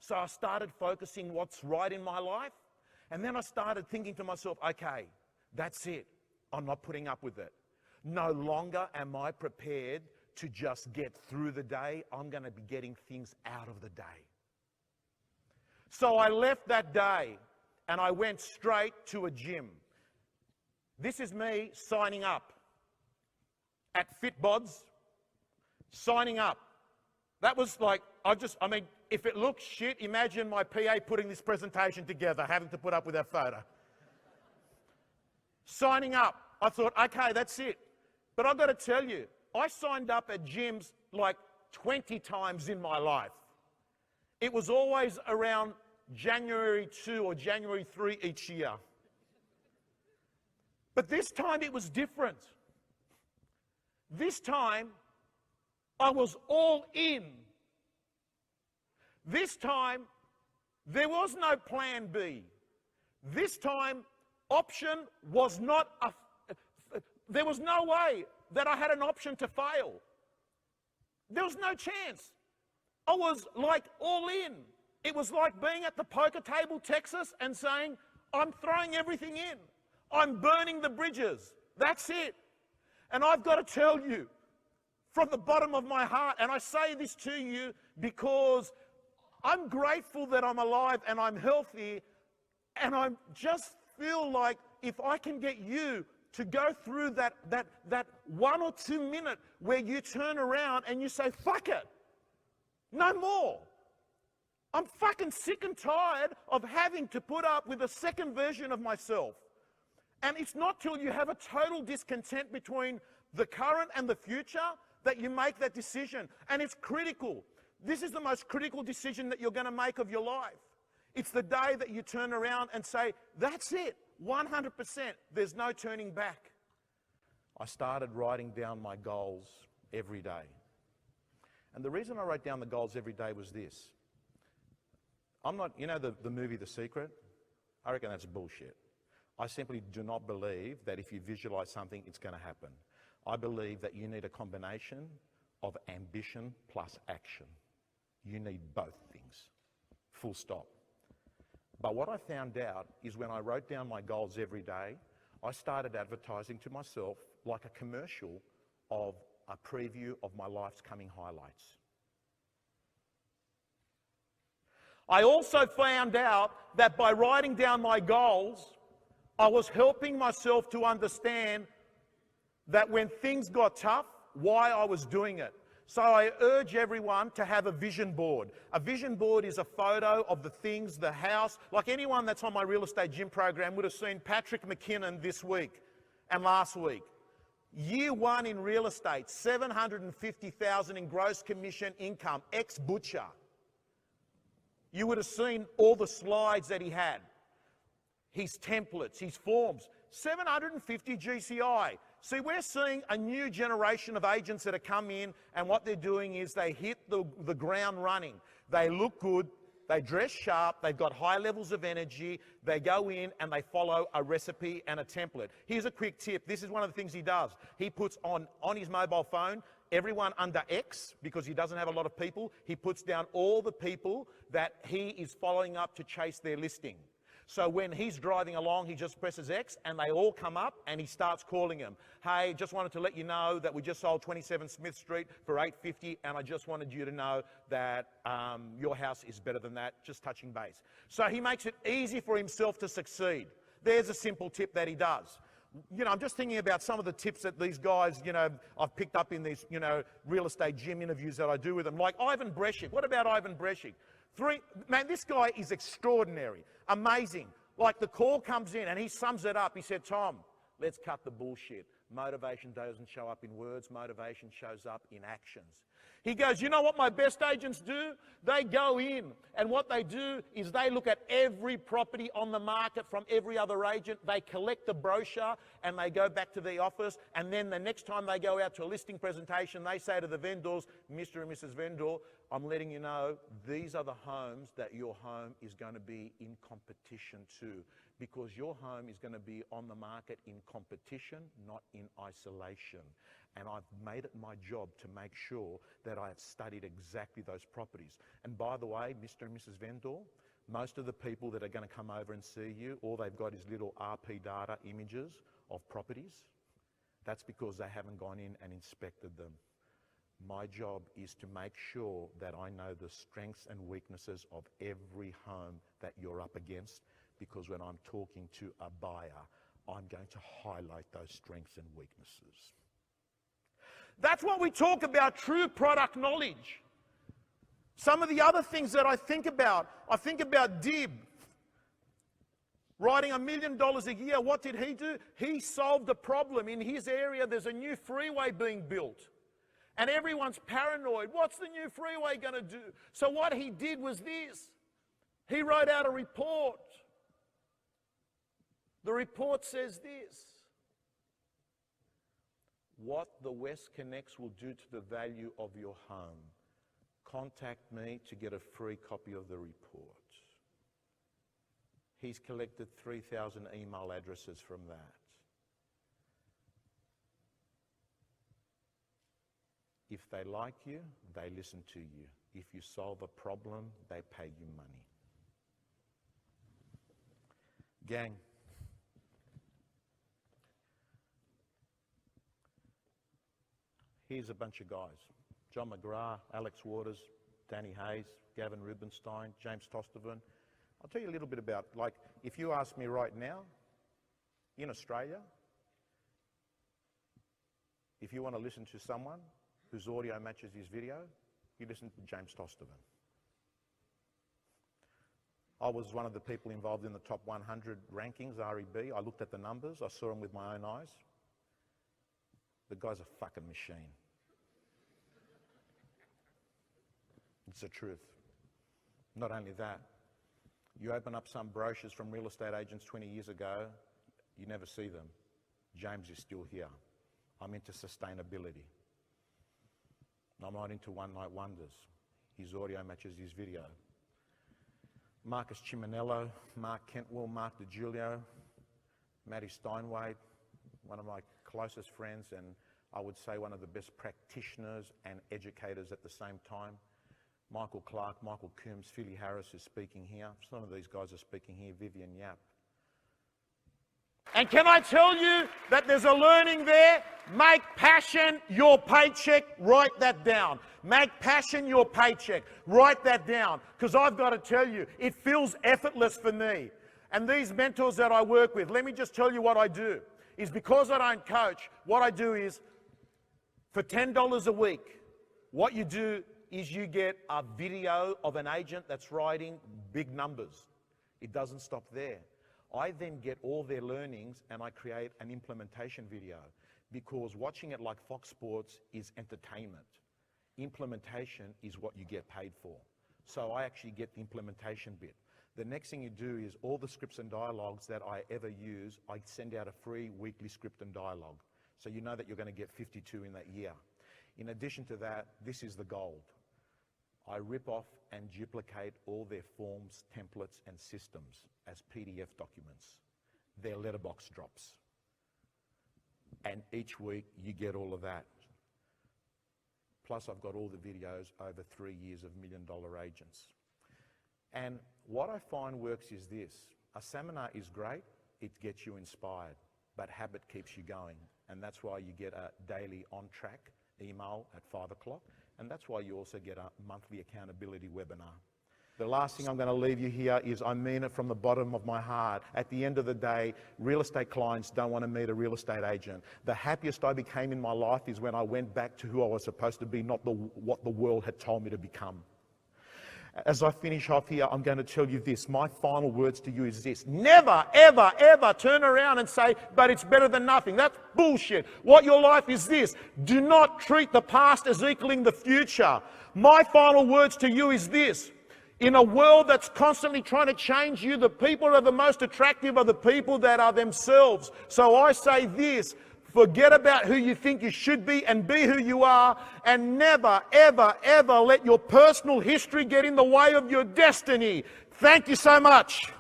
So I started focusing what's right in my life. And then I started thinking to myself, okay, that's it. I'm not putting up with it. No longer am I prepared to just get through the day. I'm going to be getting things out of the day. So I left that day and I went straight to a gym. This is me signing up at FitBods, signing up. That was like, I mean, if it looks shit, imagine my PA putting this presentation together, having to put up with that photo. Signing up. I thought, okay, that's it. But I've got to tell you, I signed up at gyms like 20 times in my life. It was always around January 2 or January 3 each year. But this time it was different. This time I was all in. This time there was no plan B. This time option was not there was no way that I had an option to fail. There was no chance. I was like all in. It was like being at the poker table, Texas, and saying, I'm throwing everything in. I'm burning the bridges. That's it. And I've got to tell you, from the bottom of my heart, and I say this to you because I'm grateful that I'm alive and I'm healthy, and I just feel like if I can get you to go through that 1 or 2 minute where you turn around and you say, fuck it, no more. I'm fucking sick and tired of having to put up with a second version of myself. And it's not till you have a total discontent between the current and the future that you make that decision. And it's critical. This is the most critical decision that you're going to make of your life. It's the day that you turn around and say, that's it, 100%, there's no turning back. I started writing down my goals every day. And the reason I wrote down the goals every day was this. I'm not, you know the movie The Secret? I reckon that's bullshit. I simply do not believe that if you visualize something, it's going to happen. I believe that you need a combination of ambition plus action. You need both things. Full stop. But what I found out is when I wrote down my goals every day, I started advertising to myself like a commercial of a preview of my life's coming highlights. I also found out that by writing down my goals, I was helping myself to understand that when things got tough, why I was doing it. So I urge everyone to have a vision board. A vision board is a photo of the things, the house. Like anyone that's on my real estate gym program would have seen Patrick McKinnon this week and last week. Year one in real estate, $750,000 in gross commission income, ex-butcher. You would have seen all the slides that he had, his templates, his forms, 750 GCI. See, we're seeing a new generation of agents that have come in, and what they're doing is they hit the ground running. They look good, they dress sharp, they've got high levels of energy, they go in and they follow a recipe and a template. Here's a quick tip. This is one of the things he does. He puts on his mobile phone, everyone under X, because he doesn't have a lot of people. He puts down all the people that he is following up to chase their listing. So when he's driving along, he just presses X and they all come up and he starts calling them. Hey, just wanted to let you know that we just sold 27 Smith Street for $850, and I just wanted you to know that your house is better than that, just touching base. So he makes it easy for himself to succeed. There's a simple tip that he does. You know, I'm just thinking about some of the tips that these guys, you know, I've picked up in these, you know, real estate gym interviews that I do with them. Like Ivan Breshik. What about Ivan Breshik? Man, this guy is extraordinary, amazing. Like the call comes in and he sums it up. He said, Tom, let's cut the bullshit. Motivation doesn't show up in words, motivation shows up in actions. He goes, you know what my best agents do? They go in and what they do is they look at every property on the market from every other agent. They collect the brochure and they go back to the office, and then the next time they go out to a listing presentation, they say to the vendors, Mr. and Mrs. Vendor, I'm letting you know these are the homes that your home is going to be in competition to, because your home is going to be on the market in competition, not in isolation. And I've made it my job to make sure that I have studied exactly those properties. And by the way, Mr. and Mrs. Vendor, most of the people that are going to come over and see you, all they've got is little RP data images of properties. That's because they haven't gone in and inspected them. My job is to make sure that I know the strengths and weaknesses of every home that you're up against, because when I'm talking to a buyer, I'm going to highlight those strengths and weaknesses. That's what we talk about, true product knowledge. Some of the other things that I think about Dib, writing $1 million a year. What did he do? He solved a problem. In his area, there's a new freeway being built. And everyone's paranoid. What's the new freeway going to do? So what he did was this. He wrote out a report. The report says this. What the West Connects will do to the value of your home. Contact me to get a free copy of the report. He's collected 3,000 email addresses from that. If they like you, they listen to you. If you solve a problem, they pay you money. Gang, here's a bunch of guys. John McGrath, Alex Waters, Danny Hayes, Gavin Rubenstein, James Tostervan. I'll tell you a little bit about, like, if you ask me right now, in Australia, if you want to listen to someone whose audio matches his video, you listen to James Tostervan. I was one of the people involved in the top 100 rankings, REB. I looked at the numbers. I saw them with my own eyes. The guy's a fucking machine. It's the truth. Not only that, you open up some brochures from real estate agents 20 years ago, you never see them. James is still here. I'm into sustainability. I'm not into one-night wonders. His audio matches his video. Marcus Ciminello, Mark Kentwell, Mark DiGiulio, Matty Steinway, one of my closest friends, and I would say one of the best practitioners and educators at the same time. Michael Clark, Michael Coombs, Philly Harris is speaking here. Some of these guys are speaking here, Vivian Yap. And can I tell you that there's a learning there? Make passion your paycheck. Write that down. Make passion your paycheck. Write that down. Because I've got to tell you, it feels effortless for me. And these mentors that I work with, let me just tell you what I do. Is because I don't coach, what I do is, for $10 a week, what you do is you get a video of an agent that's writing big numbers. It doesn't stop there. I then get all their learnings and I create an implementation video, because watching it like Fox Sports is entertainment. Implementation is what you get paid for. So I actually get the implementation bit. The next thing you do is all the scripts and dialogues that I ever use, I send out a free weekly script and dialogue. So you know that you're going to get 52 in that year. In addition to that, this is the gold. I rip off and duplicate all their forms, templates, and systems as PDF documents. Their letterbox drops. And each week you get all of that. Plus I've got all the videos over 3 years of $1 million agents. And what I find works is this. A seminar is great, it gets you inspired, but habit keeps you going. And that's why you get a daily on-track email at 5 o'clock. And that's why you also get a monthly accountability webinar. The last thing I'm going to leave you here is I mean it from the bottom of my heart. At the end of the day, real estate clients don't want to meet a real estate agent. The happiest I became in my life is when I went back to who I was supposed to be, not what the world had told me to become. As I finish off here, I'm going to tell you this. My final words to you is this. Never, ever, ever turn around and say, but it's better than nothing. That's bullshit. What your life is this. Do not treat the past as equaling the future. My final words to you is this. In a world that's constantly trying to change you, the people that are the most attractive are the people that are themselves. So I say this. Forget about who you think you should be and be who you are, and never, ever, ever let your personal history get in the way of your destiny. Thank you so much.